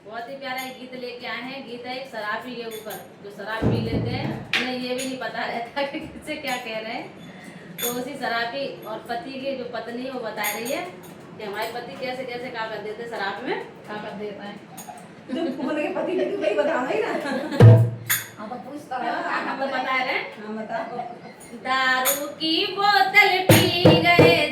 बहुत ही प्यारा एक गीत लेके आए हैं। गीत है एक शराबी के ऊपर, जो शराब पी लेते हैं उन्हें ये भी नहीं पता रहता कि किससे क्या कह रहे हैं। तो उसी शराबी और पति की जो पत्नी वो बता रही है कि हमारे पति कैसे कैसे क्या कर देते शराब में, क्या कर देता है। जो बोले के पति भी वही बताना ही ना। हम तो पूछता है, हम तो बता रहे हैं। हाँ बता। दारू की बोतल पी गए